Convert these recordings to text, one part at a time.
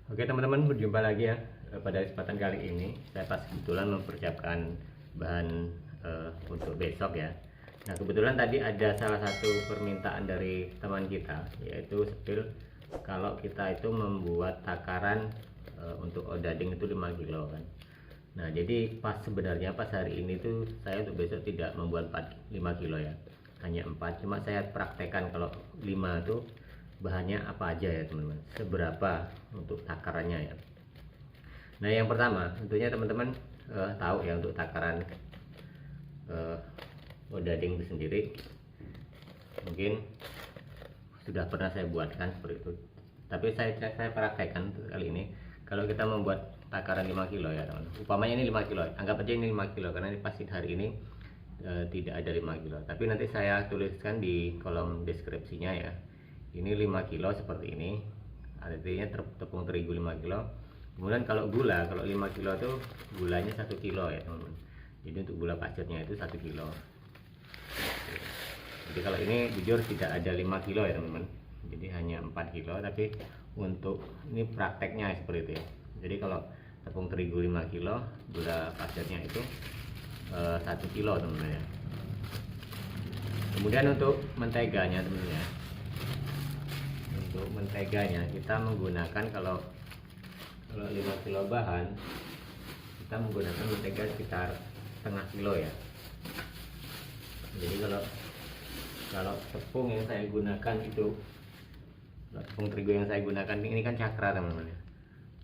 Oke teman-teman, berjumpa lagi ya. Pada kesempatan kali ini saya pas kebetulan mempersiapkan bahan untuk besok ya. Nah kebetulan tadi ada salah satu permintaan dari teman kita, yaitu sepil kalau kita itu membuat takaran untuk odading itu 5 kilo kan. Nah jadi sebenarnya pas hari ini tuh saya untuk besok tidak membuat 5 kilo ya, hanya 4. Cuma saya praktekkan kalau 5 tuh bahannya apa aja ya teman-teman, seberapa untuk takarannya ya. Nah yang pertama tentunya teman-teman tahu ya, untuk takaran odading itu sendiri mungkin sudah pernah saya buatkan seperti itu, tapi saya praktekkan kali ini. Kalau kita membuat takaran 5 kilo ya teman, umpamanya ini 5 kilo, anggap aja ini 5 kilo karena pasti hari ini tidak ada 5 kilo, tapi nanti saya tuliskan di kolom deskripsinya ya. Ini 5 kilo seperti ini, artinya tepung terigu 5 kilo. Kemudian kalau gula, kalau 5 kilo itu gulanya 1 kilo ya teman-teman. Jadi untuk gula pasirnya itu 1 kilo. Jadi kalau ini jujur tidak ada 5 kilo ya teman-teman, jadi hanya 4 kilo. Tapi untuk ini prakteknya seperti itu ya. Jadi kalau tepung terigu 5 kilo, gula pasirnya itu 1 kilo teman-teman ya. Kemudian untuk menteganya teman-teman ya, untuk menteganya kita menggunakan kalau 5 kilo bahan, kita menggunakan mentega sekitar setengah kilo ya. Jadi kalau tepung yang saya gunakan itu, tepung terigu yang saya gunakan ini kan cakra teman-teman ya.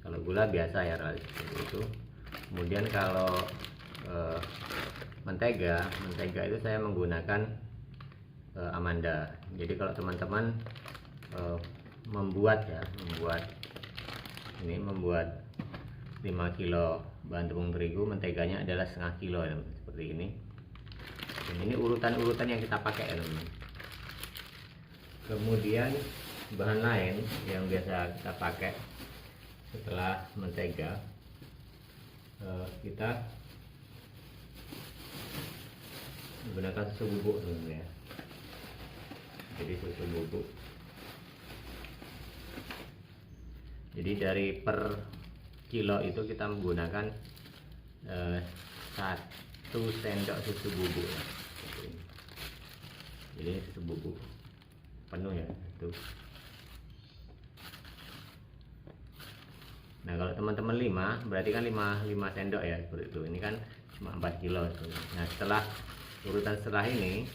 Kalau gula biasa ya seperti itu. Kemudian kalau mentega itu saya menggunakan Amanda. Jadi kalau teman-teman membuat 5 kilo bahan tepung terigu, menteganya adalah setengah kilo ya, seperti ini. Dan ini urutan-urutan yang kita pakai ya teman-teman. Kemudian bahan lain yang biasa kita pakai setelah mentega, kita menggunakan susu bubuk teman-teman ya. Jadi susu bubuk, jadi dari per kilo itu kita menggunakan 1 sendok susu bubuk ya. Jadi susu bubuk penuh ya itu. Nah kalau teman-teman 5 berarti kan 5 sendok ya seperti itu. Ini kan cuma 4 kilo. Nah setelah urutan setelah ini,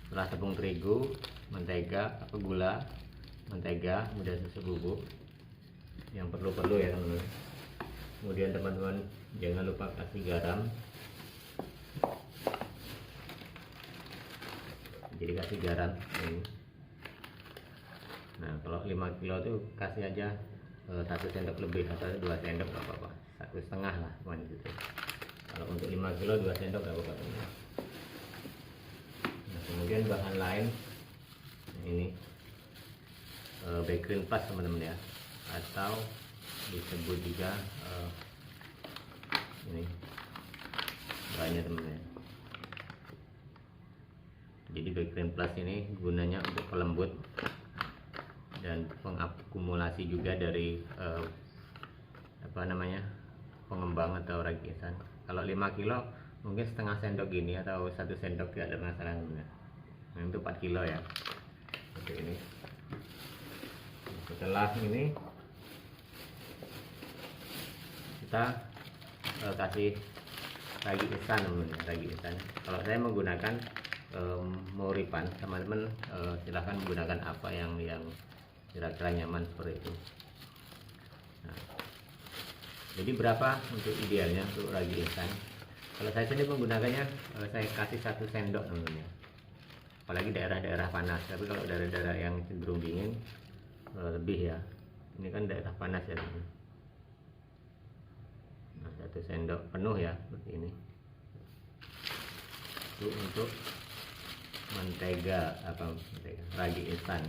setelah tepung terigu, mentega, gula, mentega, kemudian susu bubuk yang perlu ya teman-teman. Kemudian teman-teman jangan lupa kasih garam. Jadi kasih garam ini. Nah kalau 5 kilo tuh kasih aja 1 sendok lebih atau 2 sendok nggak apa-apa, 1,5 lah gitu. Kalau untuk 5 kilo 2 sendok nggak apa-apa. Nah kemudian bahan lain ini bakery plus teman-teman ya, atau disebut juga ini banyak teman-teman. Jadi bakery plus ini gunanya untuk pelembut dan pengakumulasi juga dari pengembang atau ragisan. Kalau 5 kilo mungkin setengah sendok gini atau 1 sendok tidak ada masalah teman-teman. Nah, itu 4 kilo ya seperti ini. Setelah ini kita kasih ragi instan teman-teman. Ragi instan, kalau saya menggunakan Moripan, teman-teman silahkan menggunakan apa yang kira-kira nyaman seperti itu. Nah, jadi berapa untuk idealnya untuk ragi instan? Kalau saya sendiri menggunakannya saya kasih 1 sendok teman-teman, apalagi daerah-daerah panas. Tapi kalau daerah-daerah yang cenderung dingin lebih ya, ini kan daerah panas ya teman-teman. Nah 1 sendok penuh ya seperti ini. Itu untuk mentega ragi instan.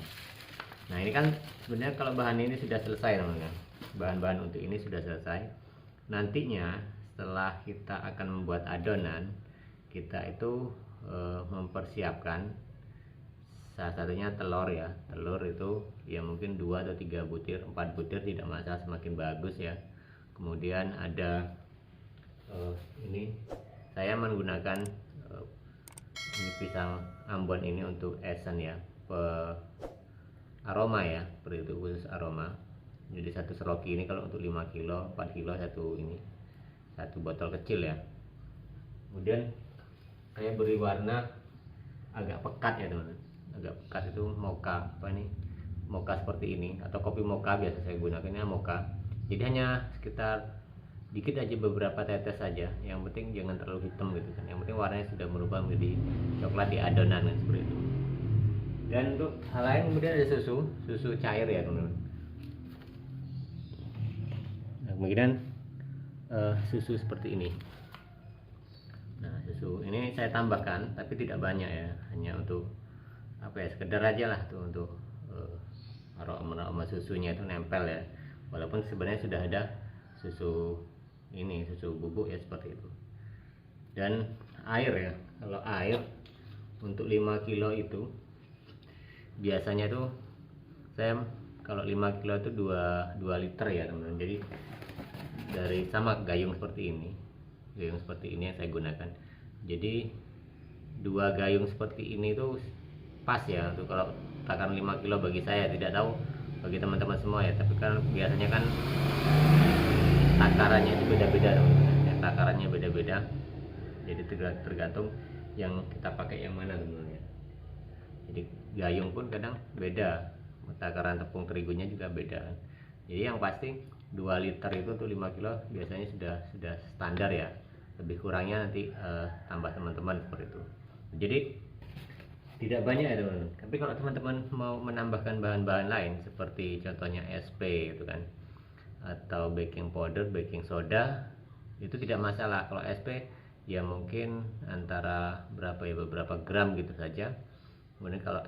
Nah ini kan sebenarnya kalau bahan ini sudah selesai teman-teman. Bahan-bahan untuk ini sudah selesai. Nantinya setelah kita akan membuat adonan, kita itu mempersiapkan salah satunya telur ya. Telur itu ya mungkin 2 atau 3 butir, 4 butir tidak masalah, semakin bagus ya. Kemudian ada ini saya menggunakan ini pisang Ambon ini untuk esen ya, aroma ya, seperti itu, khusus aroma. Jadi satu seroki ini kalau untuk 5 kilo 4 kilo satu ini, satu botol kecil ya. Kemudian saya beri warna agak pekat ya teman-teman, agak pekat itu mocha, apa ini, mocha seperti ini, atau kopi mocha biasa saya gunakannya mocha. Jadi hanya sekitar dikit aja, beberapa tetes saja, yang penting jangan terlalu hitam gitu kan, yang penting warnanya sudah berubah menjadi coklat di adonan kan, seperti itu. Dan untuk hal lain kemudian ada susu cair ya teman-teman. Nah, kemudian susu seperti ini. Nah, susu ini saya tambahkan tapi tidak banyak ya, hanya untuk apa ya, sekedar aja lah tuh, untuk aroma susunya itu nempel ya, walaupun sebenarnya sudah ada susu ini, susu bubuk ya, seperti itu. Dan air ya, kalau air untuk 5 kilo itu biasanya tuh saya, kalau 5 kilo itu 2 liter ya teman-teman. Jadi dari sama gayung seperti ini yang saya gunakan. Jadi 2 gayung seperti ini tuh pas ya untuk kalau takaran 5 kilo bagi saya. Tidak tahu bagi teman-teman semua ya, tapi kan biasanya kan takarannya itu beda-beda teman-teman ya, takarannya beda-beda. Jadi tergantung yang kita pakai yang mana teman-teman ya. Jadi gayung pun kadang beda, takaran tepung terigunya juga beda. Jadi yang pasti 2 liter itu untuk 5 kilo biasanya sudah standar ya. Lebih kurangnya nanti tambah teman-teman, seperti itu. Jadi tidak banyak ya teman-teman. Tapi kalau teman-teman mau menambahkan bahan-bahan lain seperti contohnya SP itu kan, atau baking powder, baking soda, itu tidak masalah. Kalau SP ya mungkin antara berapa ya, beberapa gram gitu saja. Kemudian kalau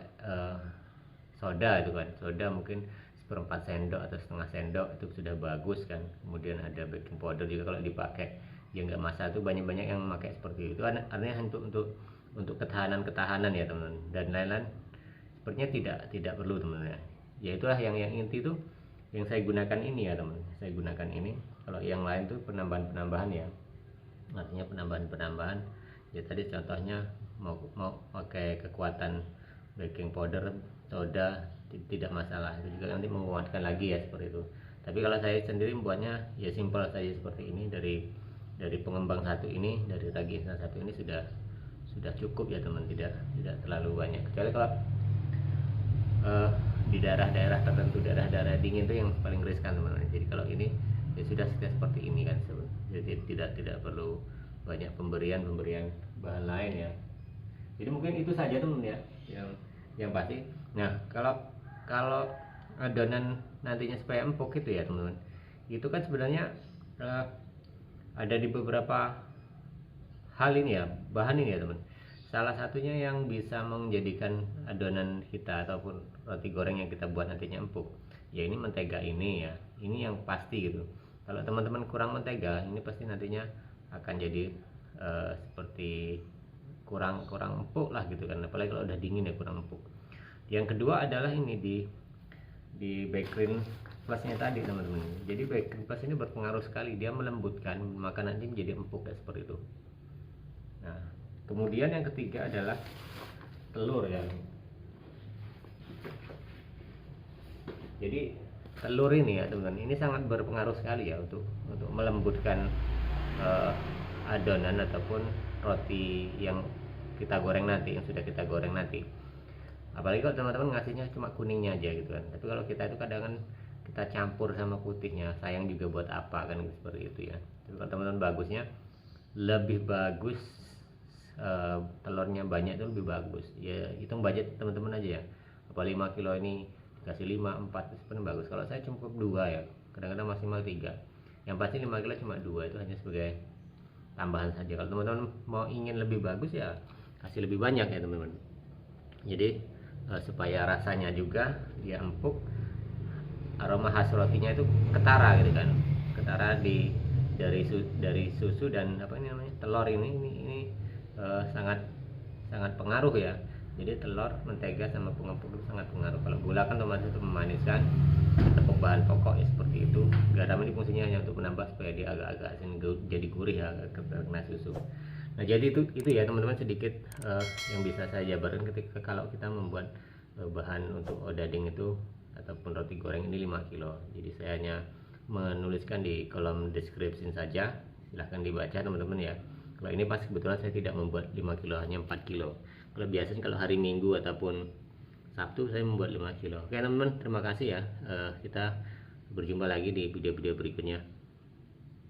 soda itu kan, soda mungkin 1/4 sendok atau setengah sendok itu sudah bagus kan. Kemudian ada baking powder juga kalau dipakai ya nggak masalah, itu banyak-banyak yang memakai seperti itu. Artinya untuk ketahanan ya teman-teman, dan lain-lain sepertinya tidak perlu teman-teman ya. Ya itulah yang inti itu yang saya gunakan ini ya teman, saya gunakan ini. Kalau yang lain tuh penambahan ya, artinya penambahan ya. Tadi contohnya mau pakai kekuatan baking powder, soda, tidak masalah, itu juga nanti menguatkan lagi ya, seperti itu. Tapi kalau saya sendiri membuatnya ya simpel saja seperti ini. Dari pengembang satu ini, dari ragi instan satu ini sudah cukup ya teman, tidak terlalu banyak. Kecuali kalau di daerah-daerah tertentu, daerah-daerah dingin itu yang paling riskan teman-teman. Jadi kalau ini ya sudah seperti ini kan, jadi tidak perlu banyak pemberian bahan lain ya. Jadi mungkin itu saja teman ya yang pasti. Nah, kalau adonan nantinya supaya empuk itu ya teman-teman, itu kan sebenarnya ada di beberapa hal ini ya, bahan ini ya teman. Salah satunya yang bisa menjadikan adonan kita ataupun roti goreng yang kita buat nantinya empuk, ya ini mentega ini ya, ini yang pasti gitu. Kalau teman-teman kurang mentega, ini pasti nantinya akan jadi seperti kurang empuk lah gitu kan, apalagi kalau udah dingin ya kurang empuk. Yang kedua adalah ini di bakery plusnya tadi teman-teman. Jadi bakery plus ini berpengaruh sekali, dia melembutkan makanan ini menjadi empuk ya, seperti itu. Nah, kemudian yang ketiga adalah telur ya. Jadi telur ini ya teman-teman, ini sangat berpengaruh sekali ya untuk melembutkan adonan ataupun roti yang kita goreng nanti, yang sudah kita goreng nanti. Apalagi kalau teman-teman ngasihnya cuma kuningnya aja gitu kan. Tapi kalau kita itu kadang kan kita campur sama putihnya, sayang juga buat apa kan, seperti itu ya. Tapi kalau teman-teman bagusnya lebih bagus telurnya banyak itu lebih bagus ya. Hitung budget teman-teman aja ya, apa 5 kilo ini kasih 5, 4 itu sebenarnya bagus. Kalau saya cukup 2 ya, kadang-kadang maksimal 3. Yang pasti 5 kilo cuma 2, itu hanya sebagai tambahan saja. Kalau teman-teman mau ingin lebih bagus ya kasih lebih banyak ya teman-teman. Jadi supaya rasanya juga dia empuk, aroma khas rotinya itu ketara gitu kan, ketara dari susu dan apa ini namanya, telur ini sangat pengaruh ya. Jadi telur, mentega sama pengepul itu sangat pengaruh. Kalau gula kan otomatis untuk memaniskan, tepung bahan pokok ya seperti itu. Garam ini fungsinya hanya untuk menambah supaya dia agak-agak jadi gurih ya, kena susu. Nah jadi itu ya teman-teman sedikit yang bisa saya jabarkan ketika kalau kita membuat bahan untuk odading itu ataupun roti goreng ini 5 kilo. Jadi saya hanya menuliskan di kolom description saja, silahkan dibaca teman-teman ya. Kalau ini pas kebetulan saya tidak membuat 5 kilo, hanya 4 kilo. Kalau biasanya kalau hari Minggu ataupun Sabtu saya membuat 5 kilo. Oke teman-teman, terima kasih ya. Kita berjumpa lagi di video-video berikutnya.